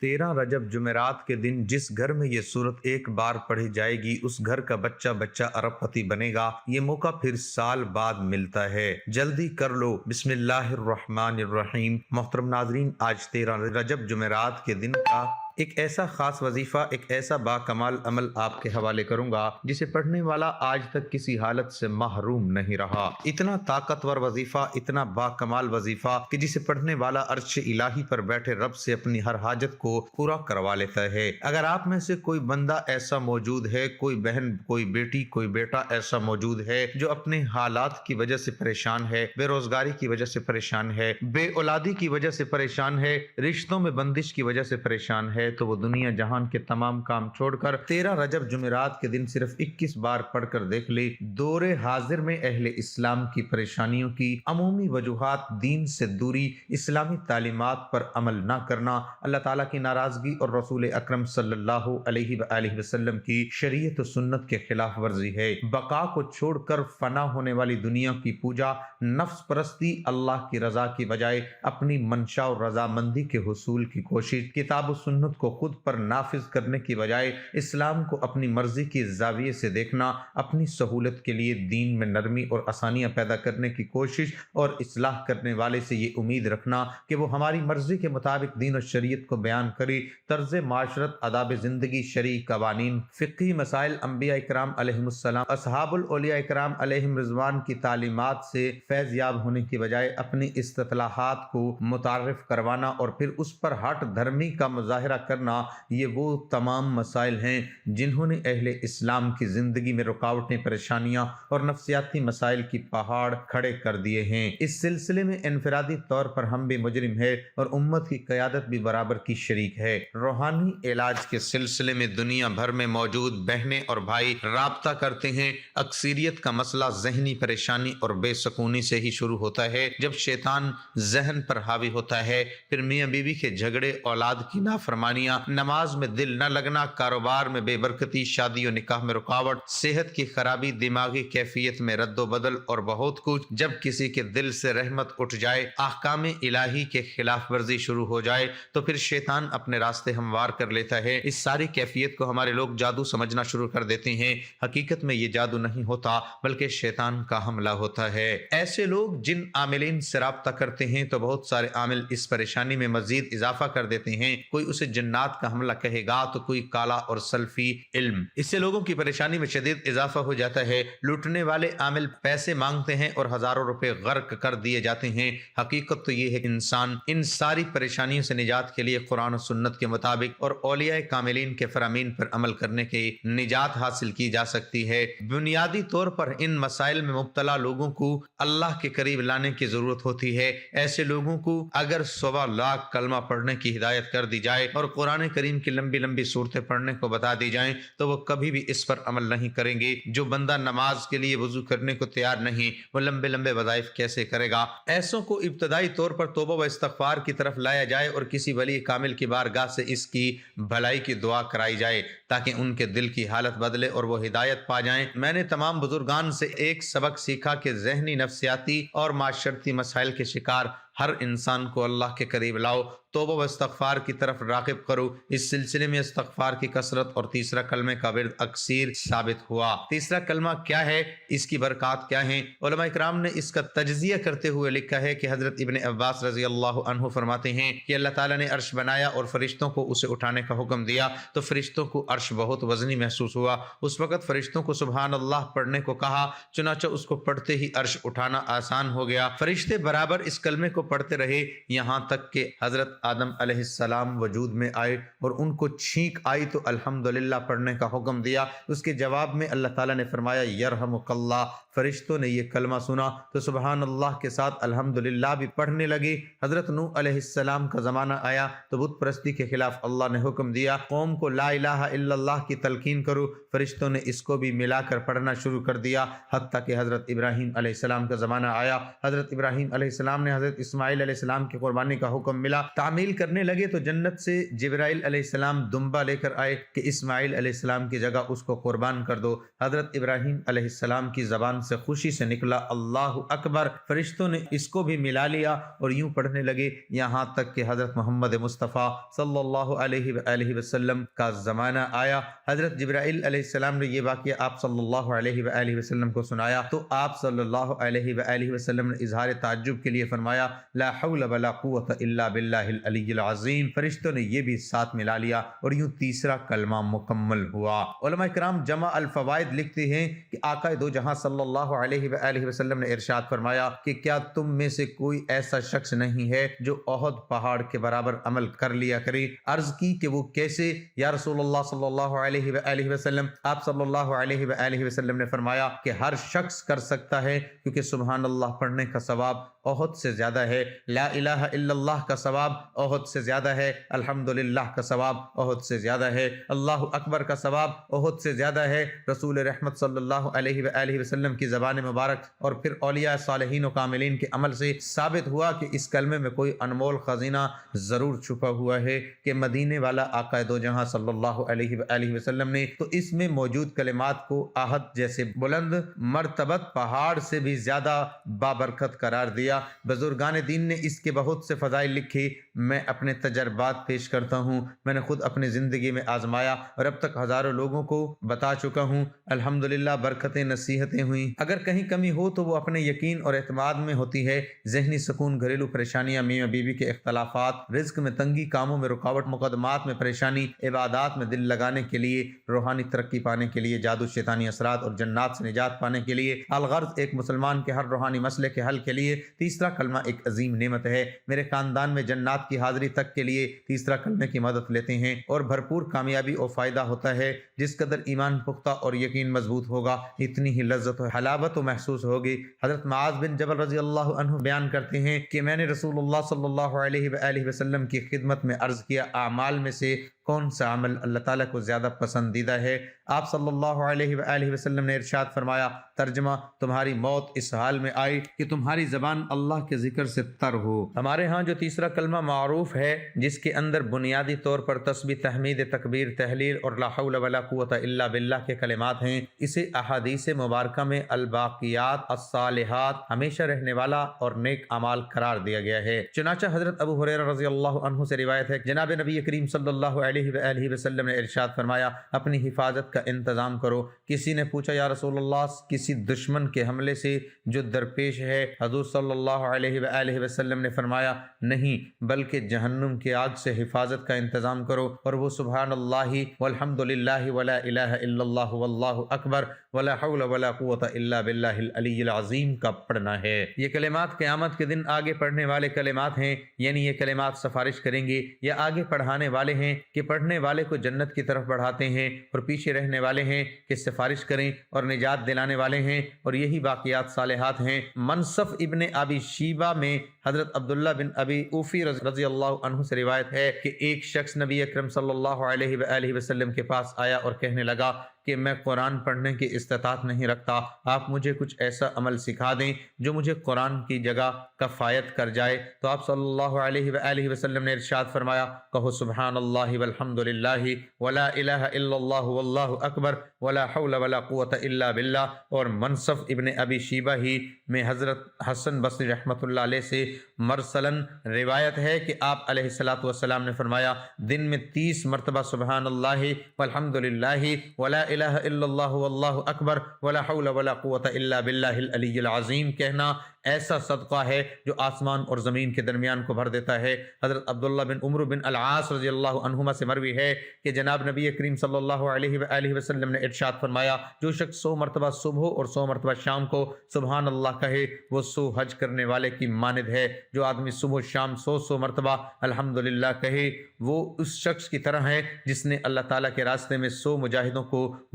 13 رجب جمعرات کے دن جس گھر میں یہ صورت ایک بار پڑھی جائے گی اس گھر کا بچہ بچہ ارب پتی بنے گا۔ یہ موقع پھر سال بعد ملتا ہے، جلدی کر لو۔ بسم اللہ الرحمن الرحیم۔ محترم ناظرین، آج 13 رجب جمعرات کے دن کا ایک ایسا خاص وظیفہ، ایک ایسا باکمال عمل آپ کے حوالے کروں گا جسے پڑھنے والا آج تک کسی حالت سے محروم نہیں رہا۔ اتنا طاقتور وظیفہ، اتنا باکمال وظیفہ کہ جسے پڑھنے والا عرش الہی پر بیٹھے رب سے اپنی ہر حاجت کو پورا کروا لیتا ہے۔ اگر آپ میں سے کوئی بندہ ایسا موجود ہے، کوئی بہن، کوئی بیٹی، کوئی بیٹا ایسا موجود ہے جو اپنے حالات کی وجہ سے پریشان ہے، بے روزگاری کی وجہ سے پریشان ہے، بے اولادی کی وجہ سے پریشان ہے، رشتوں میں بندش کی وجہ سے پریشان ہے، تو وہ دنیا جہان کے تمام کام چھوڑ کر 13 رجب جمعرات کے دن صرف 21 بار پڑھ کر دیکھ لے۔ دور حاضر میں اہل اسلام کی پریشانیوں کی عمومی وجوہات، دین سے دوری، اسلامی تعلیمات پر عمل نہ کرنا، اللہ تعالیٰ کی ناراضگی اور رسول اکرم صلی اللہ علیہ وآلہ وسلم کی شریعت و سنت کے خلاف ورزی ہے۔ بقا کو چھوڑ کر فنا ہونے والی دنیا کی پوجا، نفس پرستی، اللہ کی رضا کی بجائے اپنی منشا اور رضامندی کے حصول کی کوشش، کتاب و سنت کو خود پر نافذ کرنے کی بجائے اسلام کو اپنی مرضی کی زاویے سے دیکھنا، اپنی سہولت کے لیے دین میں نرمی اور آسانیاں پیدا کرنے کی کوشش اور اصلاح کرنے والے سے یہ امید رکھنا کہ وہ ہماری مرضی کے مطابق دین و شریعت کو بیان کرے، طرز معاشرت، آداب زندگی، شرعی قوانین، فقہی مسائل، انبیاء اکرام علیہم السلام، اصحاب الاولیاء اکرام علیہم رضوان کی تعلیمات سے فیض یاب ہونے کی بجائے اپنی اصطلاحات کو متعارف کروانا اور پھر اس پر ہٹ دھرمی کا مظاہرہ کرنا، یہ وہ تمام مسائل ہیں جنہوں نے اہل اسلام کی زندگی میں رکاوٹیں، پریشانیاں اور نفسیاتی مسائل کی پہاڑ کھڑے کر دیے ہیں۔ اس سلسلے میں انفرادی طور پر ہم بھی مجرم ہے اور امت کی قیادت بھی برابر کی شریک ہے۔ روحانی علاج کے سلسلے میں دنیا بھر میں موجود بہنیں اور بھائی رابطہ کرتے ہیں۔ اکثریت کا مسئلہ ذہنی پریشانی اور بے سکونی سے ہی شروع ہوتا ہے۔ جب شیطان ذہن پر حاوی ہوتا ہے، پھر میاں بیوی کے جھگڑے، اولاد کی نافرمانیاں، نماز میں دل نہ لگنا، کاروبار میں بے برکتی، شادی و نکاح میں رکاوٹ، صحت کی خرابی، دماغی کیفیت میں رد و بدل اور بہت کچھ۔ جب کسی کے دل سے رحمت اٹھ جائے، احکام الہی کے خلاف ورزی شروع ہو جائے، تو پھر شیطان اپنے راستے ہموار کر لیتا ہے۔ اس ساری کیفیت کو ہمارے لوگ جادو سمجھنا شروع کر دیتے ہیں۔ حقیقت میں یہ جادو نہیں ہوتا بلکہ شیطان کا حملہ ہوتا ہے۔ ایسے لوگ جن عاملین سے رابطہ کرتے ہیں تو بہت سارے عامل اس پریشانی میں مزید اضافہ کر دیتے ہیں۔ کوئی اسے جنات کا حملہ کہے گا تو کوئی کالا اور سلفی علم۔ اس سے لوگوں کی پریشانی میں شدید اضافہ ہو جاتا ہے۔ لوٹنے والے عامل پیسے مانگتے ہیں اور ہزاروں روپے غرق کر دیے جاتے ہیں۔ حقیقت تو یہ ہے کہ انسان ان ساری پریشانیوں سے نجات کے لیے قرآن و سنت کے مطابق اور اولیاء کاملین کے فرامین پر عمل کرنے کی نجات حاصل کی جا سکتی ہے۔ بنیادی طور پر ان مسائل میں مبتلا لوگوں کو اللہ کے قریب لانے کی ضرورت ہوتی ہے۔ ایسے لوگوں کو اگر 1.25 لاکھ کلمہ پڑھنے کی ہدایت کر دی جائے اور قرآن کریم کی لمبی لمبی صورتیں پڑھنے کو بتا دی جائیں تو وہ کبھی بھی اس پر عمل نہیں کریں گے۔ جو بندہ نماز کے لیے وضو کرنے کو تیار نہیں، وہ لمبے لمبے وظائف کیسے کرے گا؟ ایسوں کو ابتدائی طور پر توبہ و استغفار کی طرف لایا جائے اور کسی ولی کامل کی بارگاہ سے اس کی بھلائی کی دعا کرائی جائے تاکہ ان کے دل کی حالت بدلے اور وہ ہدایت پا جائیں۔ میں نے تمام بزرگان سے ایک سبق سیکھا کہ ذہنی، نفسیاتی اور معاشرتی مسائل کے شکار ہر انسان کو اللہ کے قریب لاؤ، توبہ و استغفار کی طرف راغب کرو۔ اس سلسلے میں استغفار کی کثرت اور تیسرا کلمے کا ورد اکثیر ثابت ہوا۔ تیسرا کلمہ کیا ہے؟ اس کی برکات کیا ہیں؟ علماء اکرام نے اس کا تجزیہ کرتے ہوئے لکھا ہے کہ حضرت ابن عباس رضی اللہ عنہ فرماتے ہیں کہ اللہ تعالیٰ نے عرش بنایا اور فرشتوں کو اسے اٹھانے کا حکم دیا تو فرشتوں کو عرش بہت وزنی محسوس ہوا۔ اس وقت فرشتوں کو سبحان اللہ پڑھنے کو کہا، چنانچہ اس کو پڑھتے ہی عرش اٹھانا آسان ہو گیا۔ فرشتے برابر اس کلمے کو پڑھتے رہے یہاں تک کہ حضرت آدم علیہ السلام وجود میں آئے اور ان کو چھینک آئی تو الحمدللہ پڑھنے کا حکم دیا۔ اس کے جواب میں اللہ تعالیٰ نے فرمایا یرحمک اللہ۔ فرشتوں نے یہ کلمہ سنا تو سبحان اللہ کے ساتھ الحمدللہ بھی پڑھنے لگے۔ حضرت نوح علیہ السلام کا زمانہ آیا تو بت پرستی کے خلاف اللہ نے حکم دیا قوم کو لا الہ الا اللہ کی تلقین کرو۔ فرشتوں نے اس کو بھی ملا کر پڑھنا شروع کر دیا، حتیٰ کہ حضرت ابراہیم علیہ السلام کا زمانہ آیا۔ حضرت ابراہیم علیہ السلام نے حضرت اسماعیل اسماعیل علیہ السلام کی قربانی کا حکم ملا، تعمیل کرنے لگے تو جنت سے جبرائیل علیہ السلام دمبا لے کر آئے کہ اسماعیل علیہ السلام کی جگہ اس کو قربان کر دو۔ حضرت ابراہیم علیہ السلام کی زبان سے خوشی سے نکلا اللہ اکبر، فرشتوں نے اس کو بھی ملا لیا اور یوں پڑھنے لگے یہاں تک کہ حضرت محمد مصطفیٰ صلی اللہ علیہ وآلہ وسلم کا زمانہ آیا۔ حضرت جبرائیل علیہ السلام نے یہ واقعہ آپ صلی اللہ علیہ وآلہ وسلم کو سنایا تو آپ صلی اللہ علیہ وآلہ وسلم نے اظہار تعجب کے لیے فرمایا لا حول ولا قوت الا باللہ العلی العظیم۔ فرشتوں نے یہ بھی ساتھ ملا لیا اور یوں تیسرا کلمہ مکمل ہوا۔ علماء کرام جمع الفوائد لکھتے ہیں کہ آقا دو جہاں صلی اللہ علیہ وآلہ وسلم نے ارشاد فرمایا کہ کیا تم میں سے کوئی ایسا شخص نہیں ہے جو احد پہاڑ کے برابر عمل کر لیا کرے؟ عرض کی کہ وہ کیسے یا رسول اللہ صلی اللہ علیہ وآلہ وسلم؟ آپ صلی اللہ علیہ وآلہ وسلم نے فرمایا کہ ہر شخص کر سکتا ہے، کیونکہ سبحان اللہ پڑھنے کا ثواب احد سے زیادہ ہے، لا الہ الا اللہ کا ثواب احد سے زیادہ ہے، الحمدللہ کا ثواب احد سے زیادہ ہے، اللہ اکبر کا ثواب احد سے زیادہ ہے۔ رسول رحمت صلی اللہ علیہ وآلہ وسلم کی زبان مبارک اور پھر اولیاء صالحین و کاملین کے عمل سے ثابت ہوا کہ اس کلمے میں کوئی انمول خزینہ ضرور چھپا ہوا ہے کہ مدینے والا آقا دو جہاں صلی اللہ علیہ وآلہ وسلم نے تو اس میں موجود کلمات کو احد جیسے بلند مرتبت پہاڑ سے بھی زیادہ بابرکت قرار دیا۔ بزرگان دین نے اس کے بہت سے فضائل لکھے، میں اپنے تجربات پیش کرتا ہوں، میں نے خود اپنی زندگی میں آزمایا اور اب تک ہزاروں لوگوں کو بتا چکا ہوں، الحمدللہ برکتیں نصیحتیں ہوئیں۔ اگر کہیں کمی ہو تو وہ اپنے یقین اور اعتماد میں ہوتی ہے۔ ذہنی سکون، گھریلو پریشانیاں، میاں بیوی کے اختلافات، رزق میں تنگی، کاموں میں رکاوٹ، مقدمات میں پریشانی، عبادات میں دل لگانے کے لیے، روحانی ترقی پانے کے لیے، جادو شیطانی اثرات اور جنات سے نجات پانے کے لیے، الغرض ایک مسلمان کے ہر روحانی مسئلے کے حل کے لیے تیسرا کلمہ ایک عظیم نعمت ہے۔ میرے خاندان میں جنات کی حاضری تک کے لیے تیسرا کلمے کی مدد لیتے ہیں اور بھرپور کامیابی اور فائدہ ہوتا ہے۔ جس قدر ایمان پختہ اور یقین مضبوط ہوگا اتنی ہی لذت و حلاوت و محسوس ہوگی۔ حضرت معاذ بن جبل رضی اللہ عنہ بیان کرتے ہیں کہ میں نے رسول اللہ صلی اللہ علیہ وآلہ وسلم کی خدمت میں عرض کیا اعمال میں سے کون سا عمل اللہ تعالیٰ کو زیادہ پسندیدہ ہے؟ آپ صلی اللہ علیہ وآلہ وسلم نے ارشاد فرمایا، ترجمہ، تمہاری موت اس حال میں آئی کہ تمہاری زبان اللہ کے ذکر سے تر ہو۔ ہمارے ہاں جو تیسرا کلمہ معروف ہے جس کے اندر بنیادی طور پر تسبیح، تحمید، تکبیر، تحلیل اور لا حول ولا قوت الا باللہ کے کلمات ہیں، اسے احادیث مبارکہ میں الباقیات الصالحات، ہمیشہ رہنے والا اور نیک اعمال قرار دیا گیا ہے۔ چنانچہ حضرت ابو ہریرہ رضی اللہ عنہ سے روایت ہے، جناب نبی کریم صلی اللہ علیہ وآلہ وسلم نے ارشاد فرمایا، اپنی حفاظت کا انتظام کرو۔ کسی نے پوچھا، یا رسول اللہ، کسی دشمن کے حملے سے جو درپیش ہے؟ حضور صلی اللہ علیہ وآلہ وسلم نے فرمایا، نہیں، بلکہ جہنم کی آگ سے حفاظت کا انتظام کرو، اور وہ سبحان اللہ والحمد للہ ولا الہ الا اللہ واللہ اکبر ولا حول ولا قوت الا باللہ العلی العظیم کا پڑھنا ہے۔ یہ کلمات قیامت کے دن آگے پڑھنے والے کلمات ہیں، یعنی یہ کلمات سفارش کریں گے یا آگے پڑھانے والے ہیں کہ پڑھنے والے کو جنت کی طرف بڑھاتے ہیں، اور پیچھے رہنے والے ہیں کہ سفارش کریں اور نجات دلانے والے ہیں، اور یہی باقیات صالحات ہیں۔ منصف ابن ابی شیبہ میں حضرت عبداللہ بن ابی اوفی رضی اللہ عنہ سے روایت ہے کہ ایک شخص نبی اکرم صلی اللہ علیہ وآلہ وسلم کے پاس آیا اور کہنے لگا کہ میں قرآن پڑھنے کی استطاعت نہیں رکھتا، آپ مجھے کچھ ایسا عمل سکھا دیں جو مجھے قرآن کی جگہ کفایت کر جائے۔ تو آپ صلی اللہ علیہ وآلہ وسلم نے ارشاد فرمایا، کہو سبحان اللہ والحمد للہ ولا الہ الا اللہ واللہ اکبر ولا حول ولا قوت الا باللہ۔ اور منصف ابن ابی شیبہ ہی میں حضرت حسن بصری رحمۃ اللہ علیہ سے مرسلن روایت ہے کہ آپ علیہ الصلوۃ والسلام نے فرمایا، دن میں 30 مرتبہ سبحان اللہ والحمد للہ ولا الہ الا اللہ واللہ اکبر ولا حول ولا قوت الا باللہ العلی العظیم کہنا ایسا صدقہ ہے جو آسمان اور زمین کے درمیان کو بھر دیتا ہے۔ حضرت عبداللہ بن عمرو بن العاص رضی اللہ عنہما سے مروی ہے کہ جناب نبی کریم صلی اللہ علیہ وآلہ وسلم نے ارشاد فرمایا، جو شخص 100 مرتبہ صبح اور 100 مرتبہ شام کو سبحان اللہ کہے وہ 100 حج کرنے والے کی مانند ہے۔ جو آدمی صبح شام 100 مرتبہ الحمدللہ کہے وہ اس شخص کی طرح ہے جس نے اللہ تعالیٰ کے راستے میں 100 مجاہدوں کو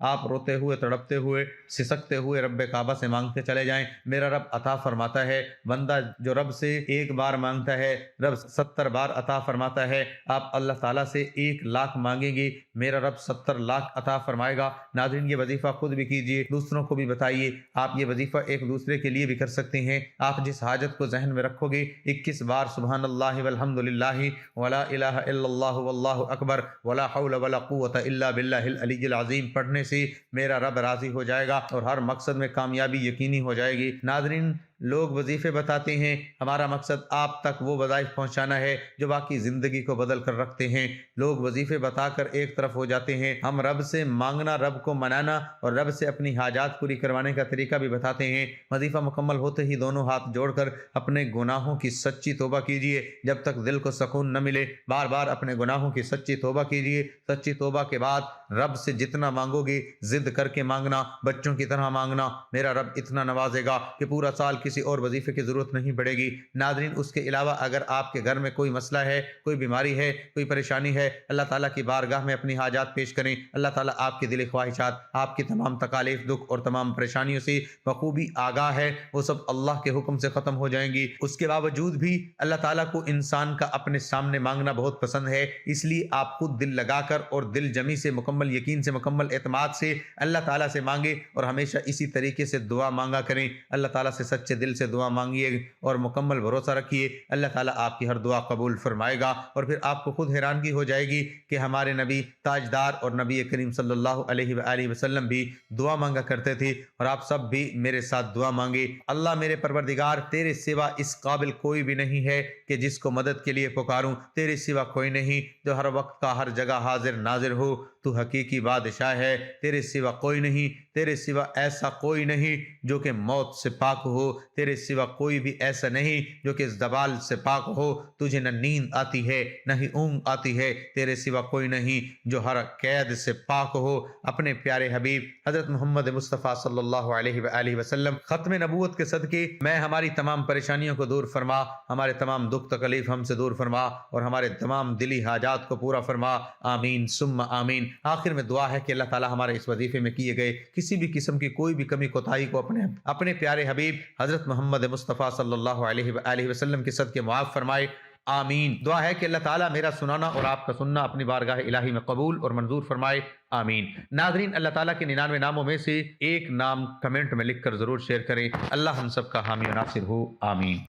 آپ روتے ہوئے تڑپتے ہوئے سسکتے ہوئے رب کعبہ سے مانگتے چلے جائیں، میرا رب عطا فرماتا ہے۔ بندہ جو رب سے ایک بار مانگتا ہے رب 70 بار عطا فرماتا ہے۔ آپ اللہ تعالیٰ سے 1,00,000 مانگیں گے، میرا رب 70,00,000 عطا فرمائے گا۔ ناظرین، یہ وظیفہ خود بھی کیجئے، دوسروں کو بھی بتائیے۔ آپ یہ وظیفہ ایک دوسرے کے لیے بھی کر سکتے ہیں۔ آپ جس حاجت کو ذہن میں رکھو گے 21 بار سبحان اللہ والحمد للہ ولا الہ الا اللہ واللہ اکبر ولا حول ولا قوت الا باللہ العلی العظیم پڑھنے سے میرا رب راضی ہو جائے گا اور ہر مقصد میں کامیابی یقینی ہو جائے گی۔ ناظرین، لوگ وظیفے بتاتے ہیں، ہمارا مقصد آپ تک وہ وظائف پہنچانا ہے جو باقی زندگی کو بدل کر رکھتے ہیں۔ لوگ وظیفے بتا کر ایک طرف ہو جاتے ہیں، ہم رب سے مانگنا، رب کو منانا اور رب سے اپنی حاجات پوری کروانے کا طریقہ بھی بتاتے ہیں۔ وظیفہ مکمل ہوتے ہی دونوں ہاتھ جوڑ کر اپنے گناہوں کی سچی توبہ کیجیے جب تک دل کو سکون نہ ملے۔ بار بار اپنے گناہوں کی سچی توبہ کیجیے۔ سچی توبہ کے بعد رب سے جتنا مانگو گے ضد کر کے مانگنا، بچوں کی طرح مانگنا، میرا رب اتنا نوازے گا کہ پورا سال کسی اور وظیفے کی ضرورت نہیں پڑے گی۔ ناظرین، اس کے علاوہ اگر آپ کے گھر میں کوئی مسئلہ ہے، کوئی بیماری ہے، کوئی پریشانی ہے، اللہ تعالیٰ کی بارگاہ میں اپنی حاجات پیش کریں۔ اللہ تعالیٰ آپ کی دلی خواہشات، آپ کی تمام تکالیف، دکھ اور تمام پریشانیوں سے بخوبی آگاہ ہے، وہ سب اللہ کے حکم سے ختم ہو جائیں گی۔ اس کے باوجود بھی اللہ تعالیٰ کو انسان کا اپنے سامنے مانگنا بہت پسند ہے، اس لیے آپ خود دل لگا کر اور دل جمی سے، مکمل یقین سے، مکمل اعتماد سے اللہ تعالیٰ سے مانگے اور ہمیشہ اسی طریقے سے دعا مانگا کریں۔ اللہ تعالیٰ سے سچے دل سے دعا مانگیے اور مکمل بھروسہ رکھیے، اللہ تعالیٰ آپ کی ہر دعا قبول فرمائے گا۔ اور پھر آپ کو خود حیرانگی ہو جائے گی کہ ہمارے نبی تاجدار اور نبی کریم صلی اللہ علیہ وآلہ وسلم بھی دعا مانگا کرتے تھے، اور آپ سب بھی میرے ساتھ دعا مانگے۔ اللہ میرے پروردگار، تیرے سوا اس قابل کوئی بھی نہیں ہے کہ جس کو مدد کے لیے پکاروں، تیرے سوا کوئی نہیں جو ہر وقت کا ہر جگہ حاضر ناظر ہو، تو حقیقی بادشاہ ہے، تیرے سوا کوئی نہیں، تیرے سوا ایسا کوئی نہیں جو کہ موت سے پاک ہو، تیرے سوا کوئی بھی ایسا نہیں جو کہ زوال سے پاک ہو، تجھے نہ نیند آتی ہے نہ ہی اونگ آتی ہے، تیرے سوا کوئی نہیں جو ہر قید سے پاک ہو۔ اپنے پیارے حبیب حضرت محمد مصطفیٰ صلی اللہ علیہ وآلہ وسلم ختم نبوت کے صدقے میں ہماری تمام پریشانیوں کو دور فرما، ہمارے تمام دکھ تکلیف ہم سے دور فرما اور ہمارے تمام دلی حاجات کو پورا فرما، آمین ثم آمین۔ آخر میں دعا ہے کہ اللہ تعالی ہمارے اس وظیفے میں کیے گئے کسی بھی قسم کی کوئی بھی کمی کوتاہی کو اپنے پیارے حبیب حضرت محمد مصطفیٰ صلی اللہ علیہ وآلہ وسلم کے صدقے معاف فرمائے، آمین۔ دعا ہے کہ اللہ تعالیٰ میرا سنانا اور آپ کا سننا اپنی بارگاہ الہی میں قبول اور منظور فرمائے، آمین۔ ناظرین، اللہ تعالیٰ کے 99 ناموں میں سے ایک نام کمنٹ میں لکھ کر ضرور شیئر کریں۔ اللہ ہم سب کا حامی و ناصر ہو، آمین۔